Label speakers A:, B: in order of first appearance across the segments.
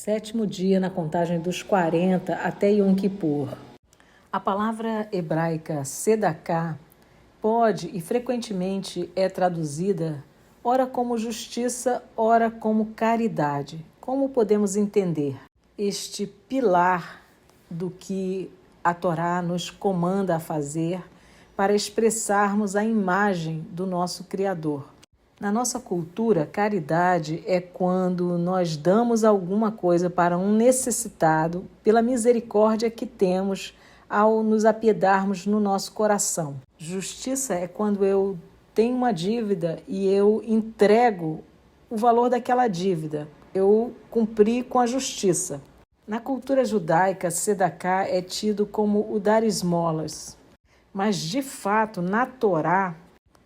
A: Sétimo dia na contagem dos 40 até Yom Kippur. A palavra hebraica sedaká pode e frequentemente é traduzida ora como justiça, ora como caridade. Como podemos entender este pilar do que a Torá nos comanda a fazer para expressarmos a imagem do nosso Criador? Na nossa cultura, caridade é quando nós damos alguma coisa para um necessitado pela misericórdia que temos ao nos apiedarmos no nosso coração. Justiça é quando eu tenho uma dívida e eu entrego o valor daquela dívida. Eu cumpri com a justiça. Na cultura judaica, sedaká é tido como o dar esmolas. Mas, de fato, na Torá,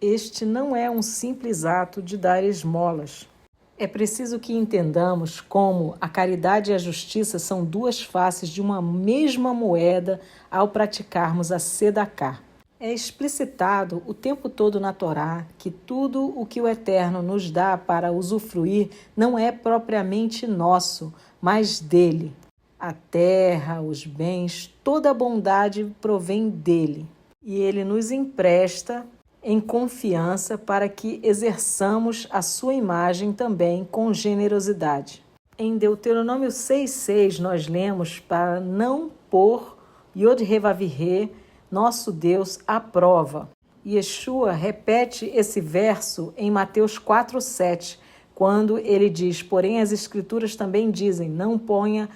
A: este não é um simples ato de dar esmolas. É preciso que entendamos como a caridade e a justiça são duas faces de uma mesma moeda ao praticarmos a sedaká. É explicitado o tempo todo na Torá que tudo o que o Eterno nos dá para usufruir não é propriamente nosso, mas dele. A terra, os bens, toda a bondade provém dele. E ele nos empresta em confiança para que exerçamos a sua imagem também com generosidade. Em Deuteronômio 6,6 nós lemos para não pôr Yod-Hê-Vav-Hê, nosso Deus, à prova. Yeshua repete esse verso em Mateus 4,7, quando ele diz, porém as Escrituras também dizem, não ponha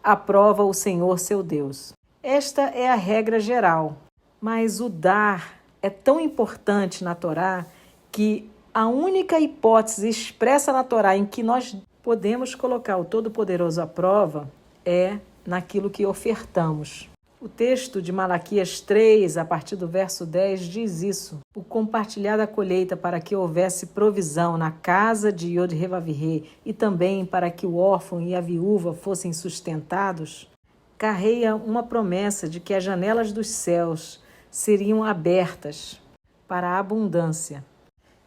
A: à prova o Senhor seu Deus. Esta é a regra geral, mas o dar é tão importante na Torá que a única hipótese expressa na Torá em que nós podemos colocar o Todo-Poderoso à prova é naquilo que ofertamos. O texto de Malaquias 3, a partir do verso 10, diz isso. O compartilhar da colheita para que houvesse provisão na casa de Yod-Hê-Vav-Hê e também para que o órfão e a viúva fossem sustentados, carrega uma promessa de que as janelas dos céus seriam abertas para a abundância.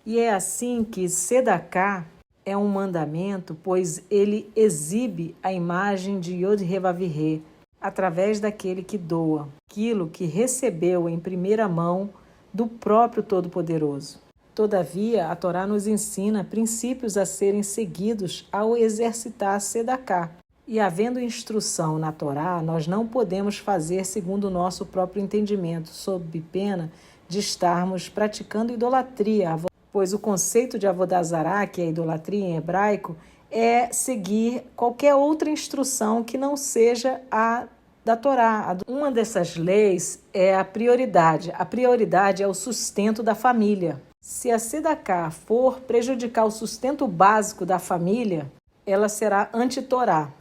A: E é assim que sedaká é um mandamento, pois ele exibe a imagem de Yod-Hê-Vav-Hê através daquele que doa, aquilo que recebeu em primeira mão do próprio Todo-Poderoso. Todavia, a Torá nos ensina princípios a serem seguidos ao exercitar a sedaká. E havendo instrução na Torá, nós não podemos fazer segundo o nosso próprio entendimento, sob pena de estarmos praticando idolatria, pois o conceito de avodazará, que é idolatria em hebraico, é seguir qualquer outra instrução que não seja a da Torá. Uma dessas leis é a prioridade. A prioridade é o sustento da família. Se a sedaká for prejudicar o sustento básico da família, ela será anti-Torá.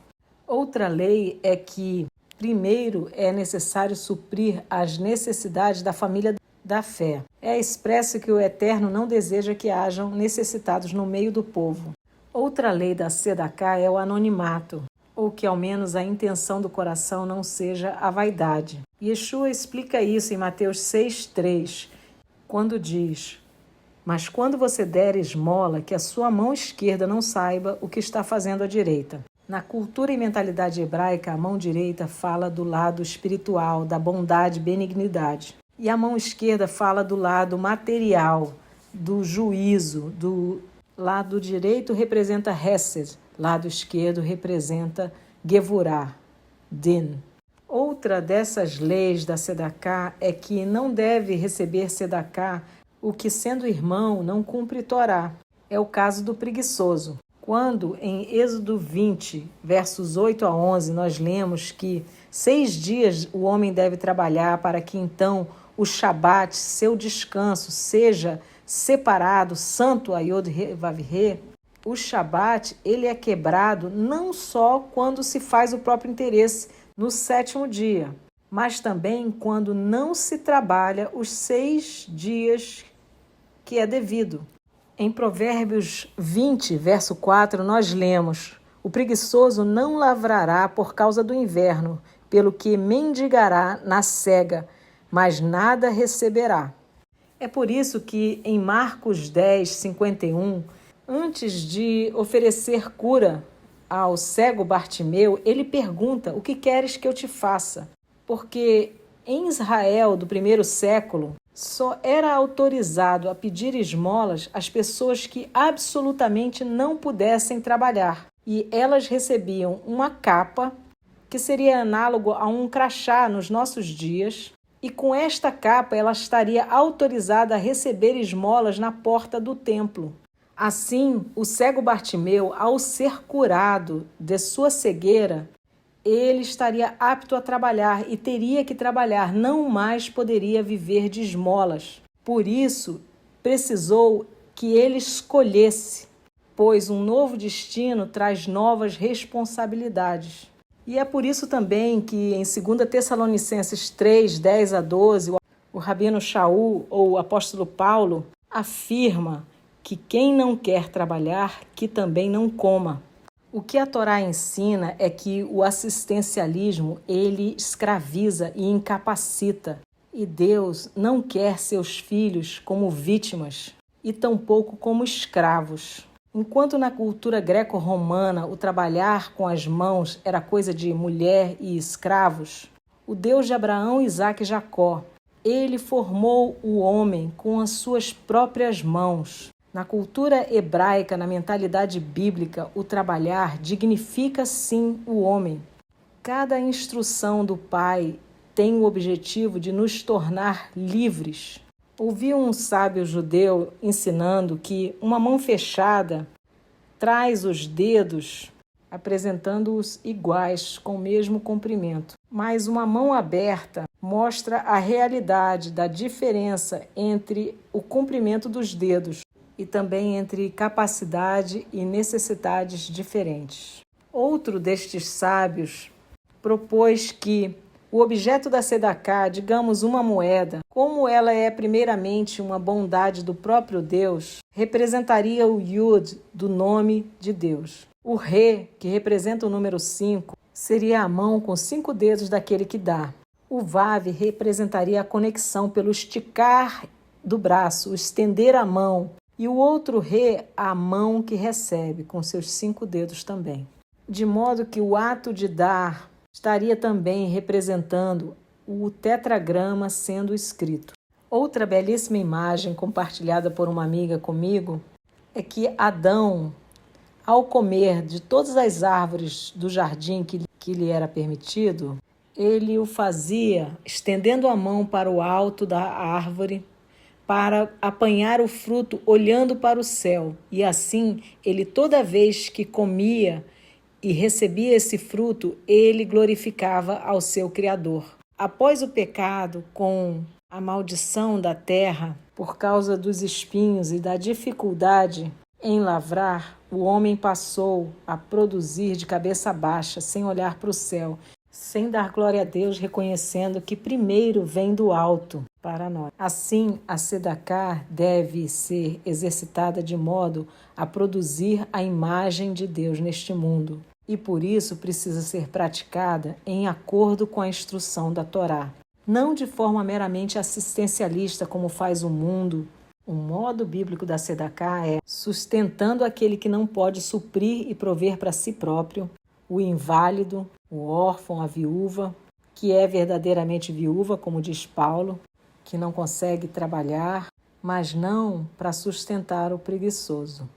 A: Outra lei é que, primeiro, é necessário suprir as necessidades da família da fé. É expresso que o Eterno não deseja que hajam necessitados no meio do povo. Outra lei da sedaká é o anonimato, ou que ao menos a intenção do coração não seja a vaidade. Yeshua explica isso em Mateus 6,3, quando diz, mas quando você der esmola, que a sua mão esquerda não saiba o que está fazendo a direita. Na cultura e mentalidade hebraica, a mão direita fala do lado espiritual, da bondade e benignidade. E a mão esquerda fala do lado material, do juízo. Do lado direito representa Hesed, lado esquerdo representa Gevurah, Din. Outra dessas leis da sedaká é que não deve receber sedaká o que, sendo irmão, não cumpre Torá. É o caso do preguiçoso. Quando, em Êxodo 20, versos 8 a 11, nós lemos que 6 dias o homem deve trabalhar para que então o Shabat, seu descanso, seja separado, santo a Yod-Hê-Vav-Hê, o Shabat ele é quebrado não só quando se faz o próprio interesse no 7º dia, mas também quando não se trabalha os 6 dias que é devido. Em Provérbios 20, verso 4, nós lemos, o preguiçoso não lavrará por causa do inverno, pelo que mendigará na cega, mas nada receberá. É por isso que em Marcos 10, 51, antes de oferecer cura ao cego Bartimeu, ele pergunta: o que queres que eu te faça? Porque em Israel do primeiro século, só era autorizado a pedir esmolas às pessoas que absolutamente não pudessem trabalhar. E elas recebiam uma capa, que seria análogo a um crachá nos nossos dias, e com esta capa ela estaria autorizada a receber esmolas na porta do templo. Assim, o cego Bartimeu, ao ser curado de sua cegueira, ele estaria apto a trabalhar e teria que trabalhar, não mais poderia viver de esmolas. Por isso, precisou que ele escolhesse, pois um novo destino traz novas responsabilidades. E é por isso também que em 2 Tessalonicenses 3, 10 a 12, o Rabino Shaul, ou o apóstolo Paulo, afirma que quem não quer trabalhar, que também não coma. O que a Torá ensina é que o assistencialismo, ele escraviza e incapacita. E Deus não quer seus filhos como vítimas e tampouco como escravos. Enquanto na cultura greco-romana o trabalhar com as mãos era coisa de mulher e escravos, o Deus de Abraão, Isaque e Jacó, ele formou o homem com as suas próprias mãos. Na cultura hebraica, na mentalidade bíblica, o trabalhar dignifica sim o homem. Cada instrução do Pai tem o objetivo de nos tornar livres. Ouvi um sábio judeu ensinando que uma mão fechada traz os dedos apresentando-os iguais, com o mesmo comprimento. Mas uma mão aberta mostra a realidade da diferença entre o comprimento dos dedos e também entre capacidade e necessidades diferentes. Outro destes sábios propôs que o objeto da Sedaká, digamos uma moeda, como ela é primeiramente uma bondade do próprio Deus, representaria o Yud do nome de Deus. O Re, que representa o número 5, seria a mão com 5 dedos daquele que dá. O Vav representaria a conexão pelo esticar do braço, o estender a mão. E o outro Re, a mão que recebe, com seus 5 dedos também. De modo que o ato de dar estaria também representando o tetragrama sendo escrito. Outra belíssima imagem compartilhada por uma amiga comigo é que Adão, ao comer de todas as árvores do jardim que lhe era permitido, ele o fazia estendendo a mão para o alto da árvore para apanhar o fruto olhando para o céu. E assim, ele toda vez que comia e recebia esse fruto, ele glorificava ao seu Criador. Após o pecado, com a maldição da terra, por causa dos espinhos e da dificuldade em lavrar, o homem passou a produzir de cabeça baixa, sem olhar para o céu, sem dar glória a Deus, reconhecendo que primeiro vem do alto para nós. Assim, a Sedaká deve ser exercitada de modo a produzir a imagem de Deus neste mundo. E por isso precisa ser praticada em acordo com a instrução da Torá. Não de forma meramente assistencialista como faz o mundo. O modo bíblico da Sedaká é sustentando aquele que não pode suprir e prover para si próprio, o inválido, o órfão, a viúva, que é verdadeiramente viúva, como diz Paulo, que não consegue trabalhar, mas não para sustentar o preguiçoso.